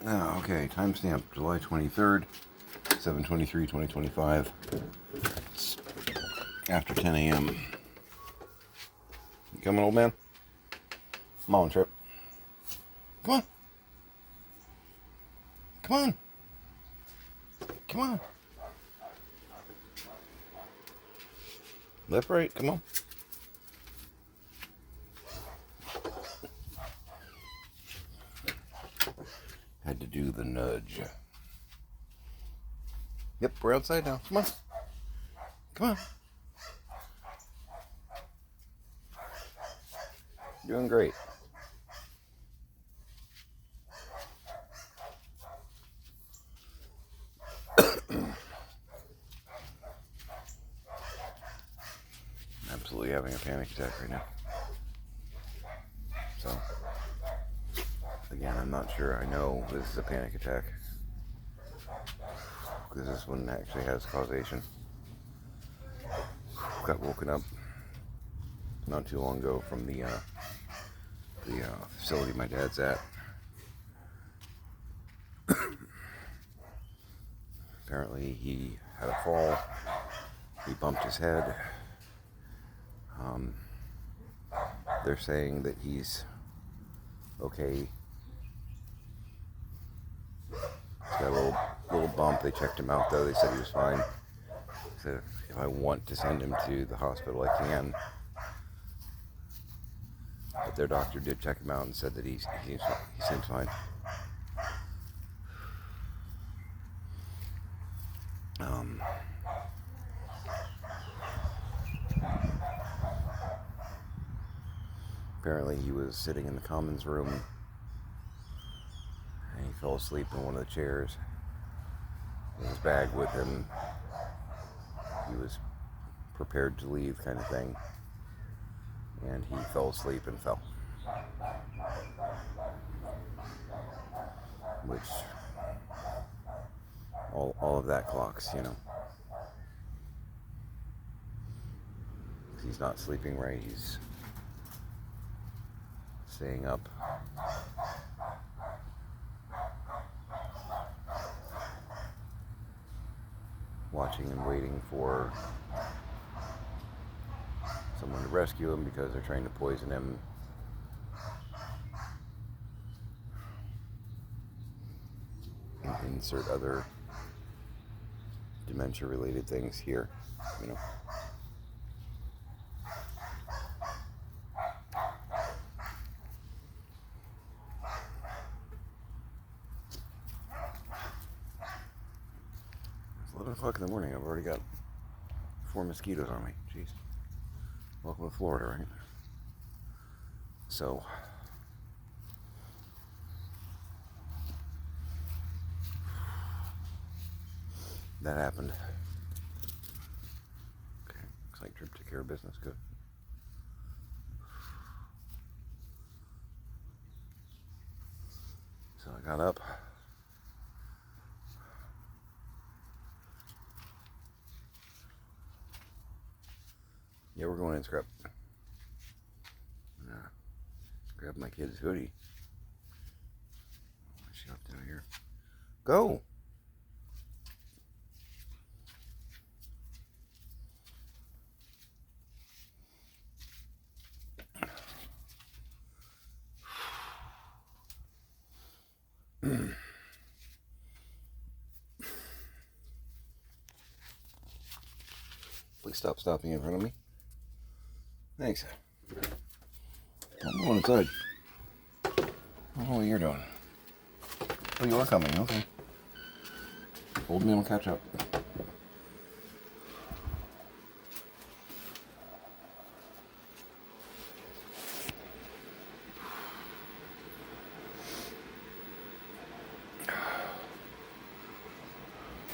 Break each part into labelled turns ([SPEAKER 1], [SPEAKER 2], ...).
[SPEAKER 1] Okay, timestamp July 23rd, 7/23/2025. It's after 10 a.m. You coming, old man? Come on, Trip. Come on. Come on. Come on. Left, right, come on. Had to do the nudge. Yep, we're outside now. Come on. Come on. Doing great. Absolutely having a panic attack right now. So, again, I'm not sure I know this is a panic attack, because this one actually has causation. Got woken up not too long ago from the facility my dad's at. Apparently he had a fall. He bumped his head. They're saying that he's okay. He's got a little bump. They checked him out though. They said he was fine. So if I want to send him to the hospital, I can. But their doctor did check him out and said that he seems fine. Apparently he was sitting in the commons room and he fell asleep in one of the chairs. With his bag with him. He was prepared to leave, kind of thing. And he fell asleep and fell. Which, all of that clocks, you know. He's not sleeping right, he's staying up. Watching and waiting for someone to rescue him because they're trying to poison him. Insert other dementia-related things here, you know. It's 11 o'clock in the morning. I've already got 4 mosquitoes on me. Jeez. Welcome to Florida, right? So, that happened. Okay, looks like Trip took care of business. Good. So I got up. Yeah, we're going in, Scrap. Grab my kid's hoodie. What's she up down here? Go! Please stop stopping in front of me. Thanks. I'm going inside. I don't know what you're doing. Oh, you are coming, okay. Old man will catch up.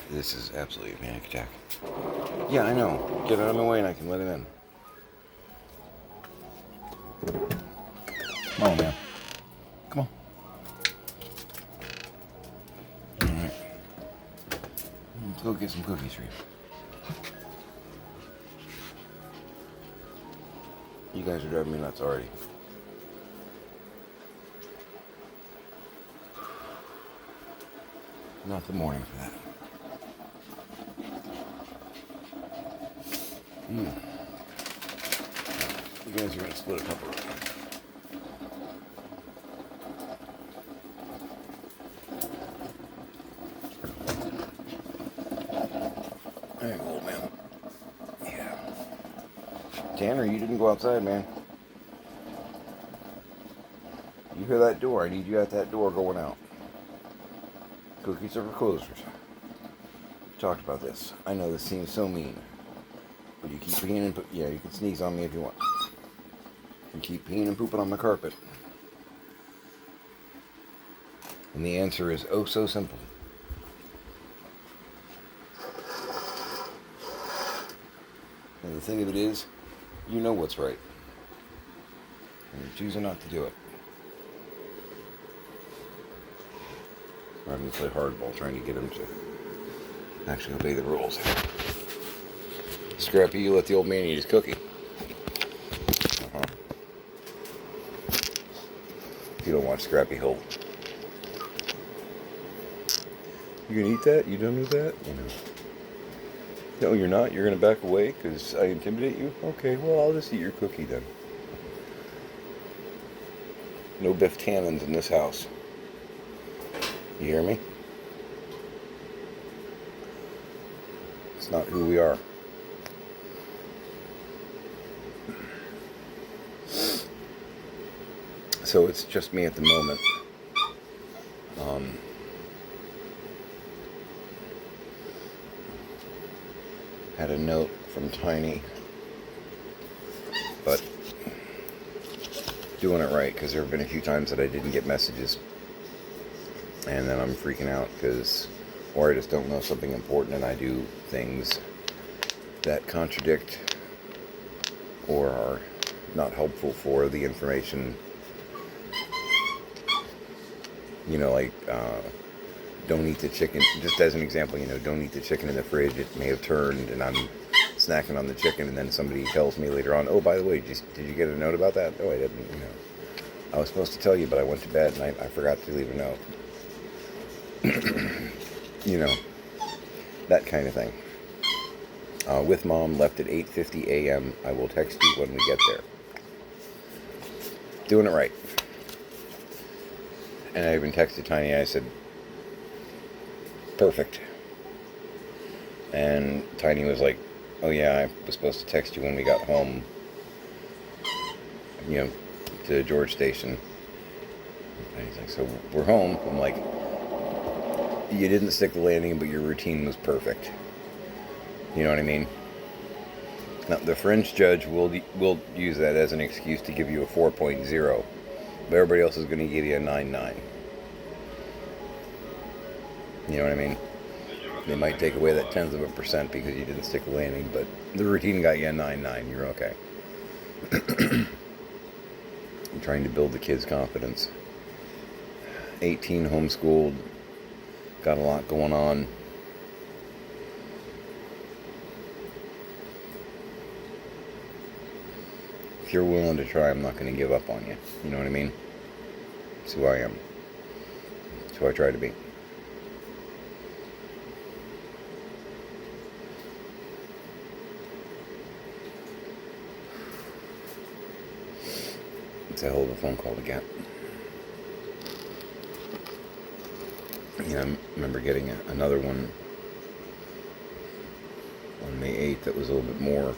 [SPEAKER 1] This is absolutely a panic attack. Yeah, I know. Get out of my way and I can let him in. Come on, man. Come on. Alright. Let's go get some cookies for you. You guys are driving me nuts already. Not the morning for that. You guys are going to split a couple of them. Hey, old man. Yeah. Tanner, you didn't go outside, man. You hear that door? I need you at that door going out. Cookies are for closers. Talked about this. I know this seems so mean. But you keep peeing and yeah, you can sneeze on me if you want. You keep peeing and pooping on the carpet. And the answer is oh so simple. And the thing of it is, you know what's right. And you're choosing not to do it. I'm going to play hardball trying to get him to actually obey the rules. Scrappy, you let the old man eat his cookie. If you don't watch Scrappy, he'll... You gonna eat that? You done with that? You know. No, you're not. You're gonna back away because I intimidate you? Okay, well, I'll just eat your cookie then. No Biff Tannins in this house. You hear me? It's not who we are. So it's just me at the moment. Had a note from Tiny, but doing it right because there have been a few times that I didn't get messages, and then I'm freaking out because, or I just don't know something important and I do things that contradict or are not helpful for the information. You know, like, don't eat the chicken. Just as an example, you know, don't eat the chicken in the fridge. It may have turned, and I'm snacking on the chicken, and then somebody tells me later on, oh, by the way, did you get a note about that? Oh, I didn't, you know. I was supposed to tell you, but I went to bed, and I forgot to leave a note. You know, that kind of thing. With Mom left at 8:50 a.m. I will text you when we get there. Doing it right. And I even texted Tiny, I said, perfect. And Tiny was like, oh yeah, I was supposed to text you when we got home, you know, to George Station. And he's like, so we're home. I'm like, you didn't stick the landing, but your routine was perfect. You know what I mean? Now, the French judge will use that as an excuse to give you a 4.0. But everybody else is going to give you a 9.9. You know what I mean? They might take away that 0.1% because you didn't stick the landing, but the routine got you a 9.9. You're okay. I'm trying to build the kids' confidence. 18 homeschooled. Got a lot going on. If you're willing to try, I'm not going to give up on you. You know what I mean? That's who I am. That's who I try to be. It's a hell of a phone call to get. You know, I remember getting another one on May 8th that was a little bit more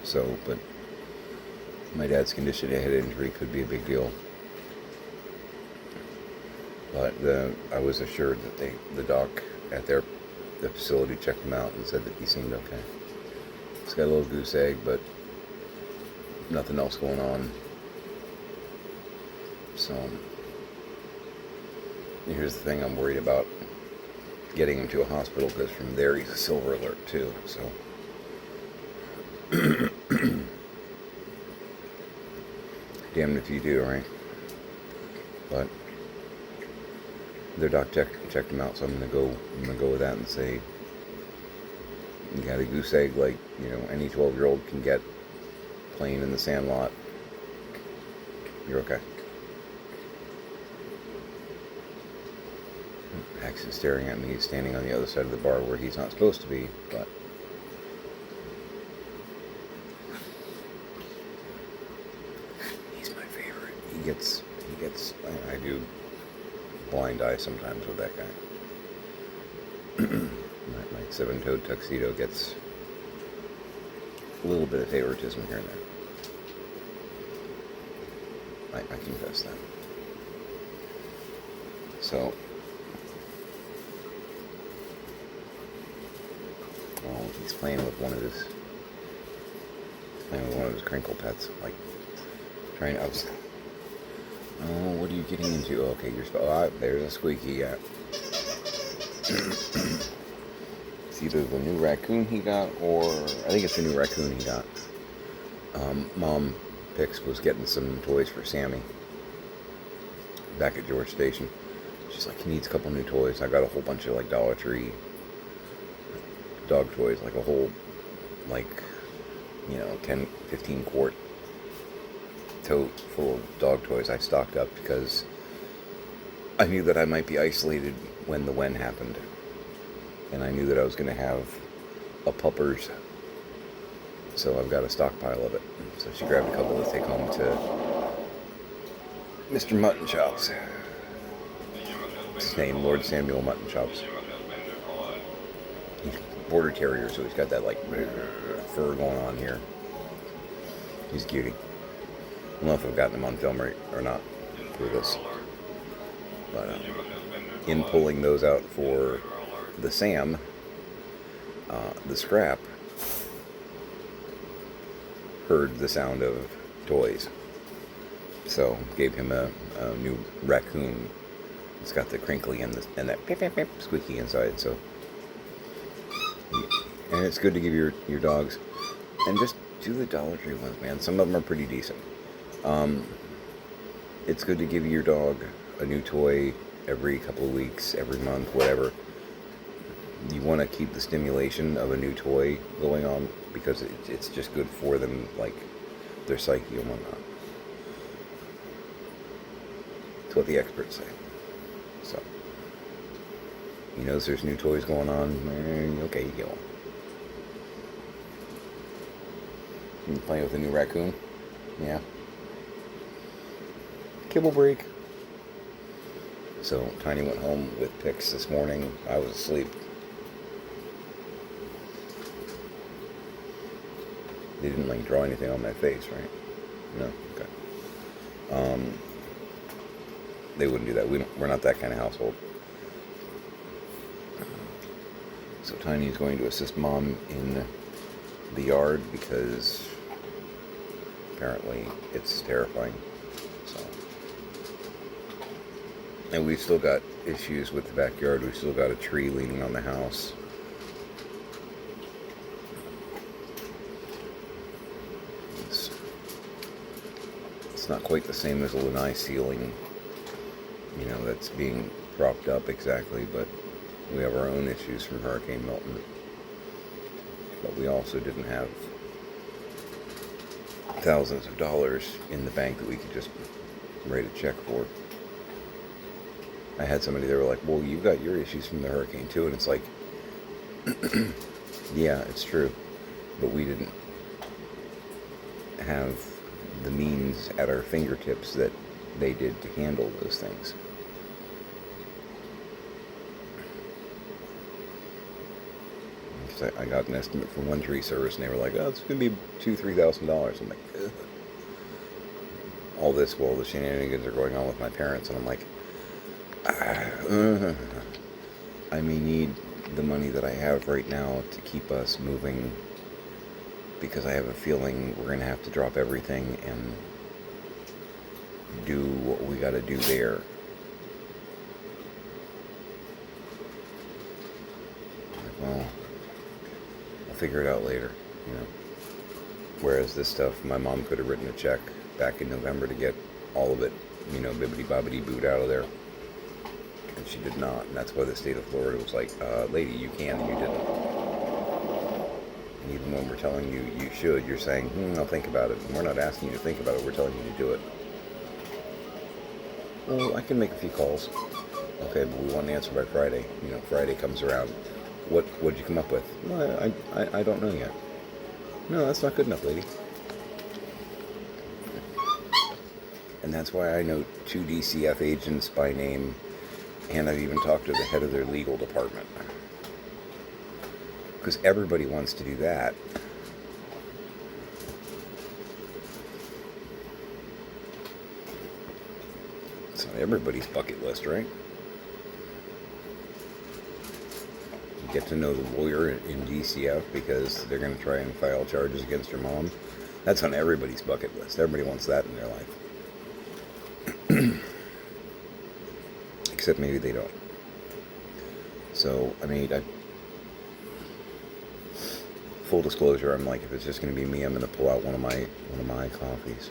[SPEAKER 1] so, but my dad's condition, a head injury, could be a big deal. But I was assured that the doc at the facility checked him out and said that he seemed okay. He's got a little goose egg, but nothing else going on. So, here's the thing I'm worried about, getting him to a hospital, because from there he's a silver alert too, so. Damned if you do, right? But their doc checked him out, so I'm gonna go with that and say, you got a goose egg like, you know, any 12-year-old can get playing in the sandlot. You're okay. Hex is staring at me. He's standing on the other side of the bar where he's not supposed to be, but he's my favorite. He gets, I do blind eye sometimes with that guy. My seven-toed tuxedo gets a little bit of favoritism here and there. I confess that. So, he's playing with one of his crinkle pets. Like, trying to, oh, what are you getting into? Okay, there's a squeaky, yeah. It's either the new raccoon he got, or I think it's the new raccoon he got. Mom Pix was getting some toys for Sammy back at George Station. She's like, he needs a couple new toys. I got a whole bunch of like Dollar Tree dog toys, like a whole, like, 10, 15 quart tote full of dog toys I stocked up because I knew that I might be isolated when the when happened. And I knew that I was going to have a puppers. So I've got a stockpile of it. So she grabbed a couple to take home to Mr. Mutton Chops. His name, Lord Samuel Mutton Chops. He's a border terrier, so he's got that like fur going on here. He's a cutie. I don't know if I've gotten him on film or not for this. But in pulling those out for the Sam, the scrap heard the sound of toys. So gave him a new raccoon. It's got the crinkly and that pip, pip, pip, squeaky inside. So, and it's good to give your dogs, and just do the Dollar Tree ones, man. Some of them are pretty decent. It's good to give your dog a new toy every couple of weeks, every month, whatever. You want to keep the stimulation of a new toy going on because it's just good for them, like their psyche and whatnot. That's what the experts say. So, he knows there's new toys going on. Okay, you get one. You playing with a new raccoon? Yeah. Kibble break. So, Tiny went home with Pix this morning. I was asleep. They didn't like draw anything on my face, right? No? Okay. They wouldn't do that. We're not that kind of household. So Tiny is going to assist Mom in the yard because apparently it's terrifying. So, and we've still got issues with the backyard. We've still got a tree leaning on the house. It's not quite the same as a lanai ceiling, that's being propped up exactly, but we have our own issues from Hurricane Milton. But we also didn't have thousands of dollars in the bank that we could just write a check for. I had somebody, they were like, well, you got your issues from the hurricane too, and it's like, yeah, it's true, but we didn't have the means at our fingertips that they did to handle those things. I got an estimate from one tree service, and they were like, "Oh, it's going to be $2,000-3,000." I'm like, ugh. All this while the shenanigans are going on with my parents, and I'm like, I may need the money that I have right now to keep us moving, because I have a feeling we're going to have to drop everything and do what we got to do there. Well, I'll figure it out later, Whereas this stuff, my mom could have written a check back in November to get all of it, bibbidi-bobbidi boot out of there. And she did not, and that's why the state of Florida was like, lady, you can, and you didn't. And even when we're telling you you should, you're saying, I'll think about it. And we're not asking you to think about it, we're telling you to do it. Well, I can make a few calls. Okay, but we want an answer by Friday. You know, Friday comes around. What did you come up with? Well, I don't know yet. No, that's not good enough, lady. And that's why I know 2 DCF agents by name, and I've even talked to the head of their legal department. Because everybody wants to do that. It's on everybody's bucket list, right? Get to know the lawyer in DCF because they're going to try and file charges against your mom. That's on everybody's bucket list. Everybody wants that in their life. Except maybe they don't. So, full disclosure, I'm like, if it's just going to be me, I'm going to pull out one of my coffees.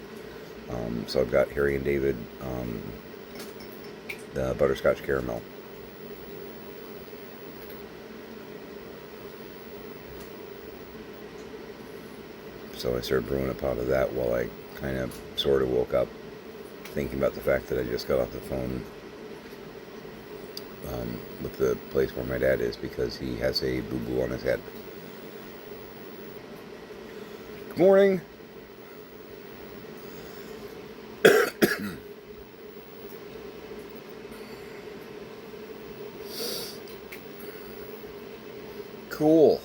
[SPEAKER 1] So I've got Harry and David, the butterscotch caramel. So I started brewing a pot of that while I kind of sort of woke up, thinking about the fact that I just got off the phone with the place where my dad is because he has a boo-boo on his head. Good morning. Cool.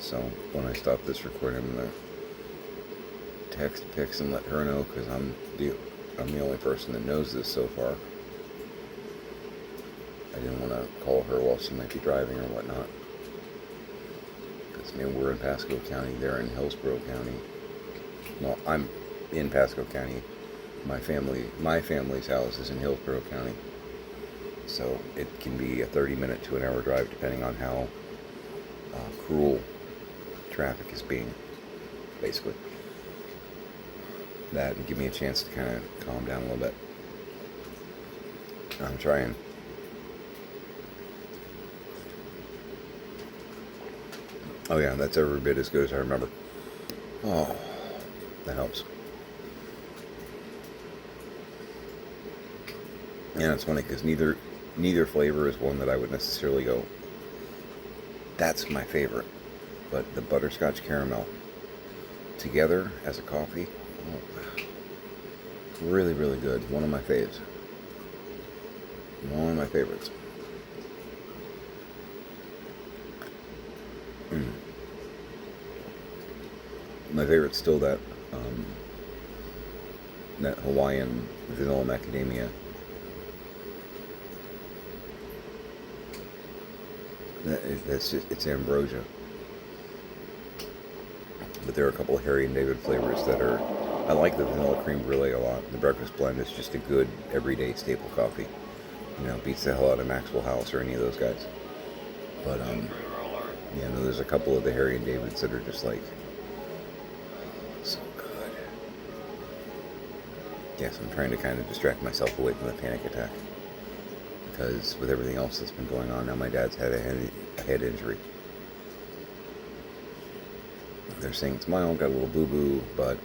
[SPEAKER 1] So when I stop this recording, I'm gonna text Pix and let her know because I'm the only person that knows this so far. I didn't want to call her while she might be driving or whatnot. Because we're in Pasco County, they're in Hillsborough County. Well, I'm in Pasco County. My family's house is in Hillsborough County. So it can be a 30-minute to an hour drive depending on how cruel traffic is being, basically. That and give me a chance to kind of calm down a little bit. I'm trying. Oh yeah, that's every bit as good as I remember. Oh, that helps. Yeah, it's funny because neither flavor is one that I would necessarily go, that's my favorite. But the butterscotch caramel together as a coffee, really, really good. One of my faves. One of my favorites. My favorite's still that Hawaiian vanilla macadamia. It's ambrosia. But there are a couple of Harry and David flavors that are, I like the vanilla cream brulee a lot. The breakfast blend is just a good everyday staple coffee. You know, beats the hell out of Maxwell House or any of those guys. But yeah, no, there's a couple of the Harry and Davids that are just like so good. Yes, I'm trying to kind of distract myself away from the panic attack because with everything else that's been going on now, my dad's had a head injury. They're saying it's mild, got a little boo-boo, but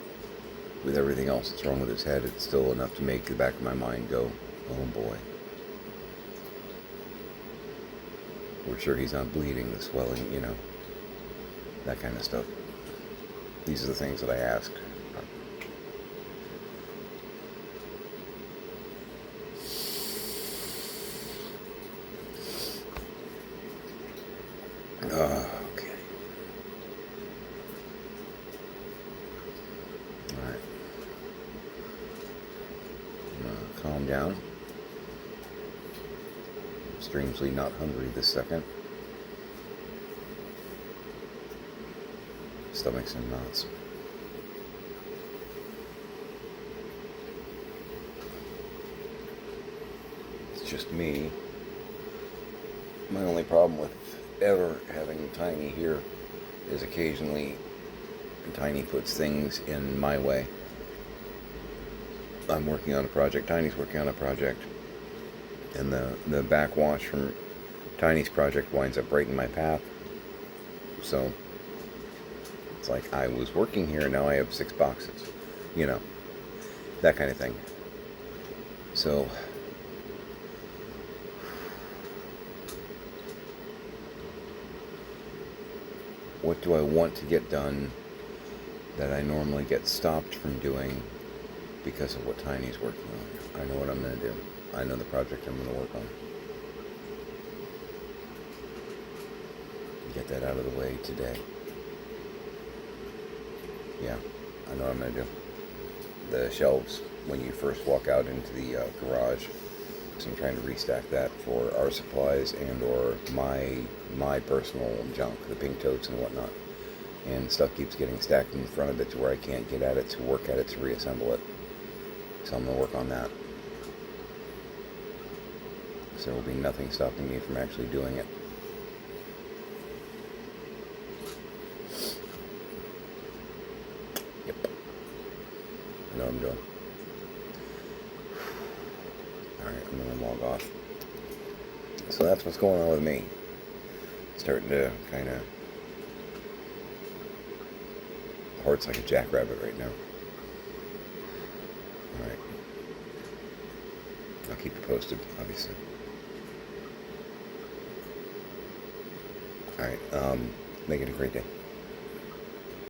[SPEAKER 1] with everything else that's wrong with his head, it's still enough to make the back of my mind go, oh boy. We're sure he's not bleeding, the swelling, you know, that kind of stuff. These are the things that I asked. Okay. Alright. Calm down. I'm strangely not hungry this second. Stomach's in knots. It's just me. My only problem with ever having Tiny here is occasionally Tiny puts things in my way. I'm working on a project, Tiny's working on a project, and the backwash from Tiny's project winds up right in my path. So it's like I was working here, now I have 6 boxes, you know. that kind of thing. So what do I want to get done that I normally get stopped from doing because of what Tiny's working on? I know what I'm going to do. I know the project I'm going to work on. Get that out of the way today. Yeah, I know what I'm going to do. The shelves, when you first walk out into the garage, so I'm trying to restack that for our supplies and or my personal junk, the pink totes and whatnot. And stuff keeps getting stacked in front of it to where I can't get at it to work at it to reassemble it. So I'm going to work on that. So there will be nothing stopping me from actually doing it. Yep. I know what I'm doing. Alright, I'm going to log off. So that's what's going on with me. Starting to kind of... Heart's like a jackrabbit right now. Alright. I'll keep you posted, obviously. Alright, make it a great day.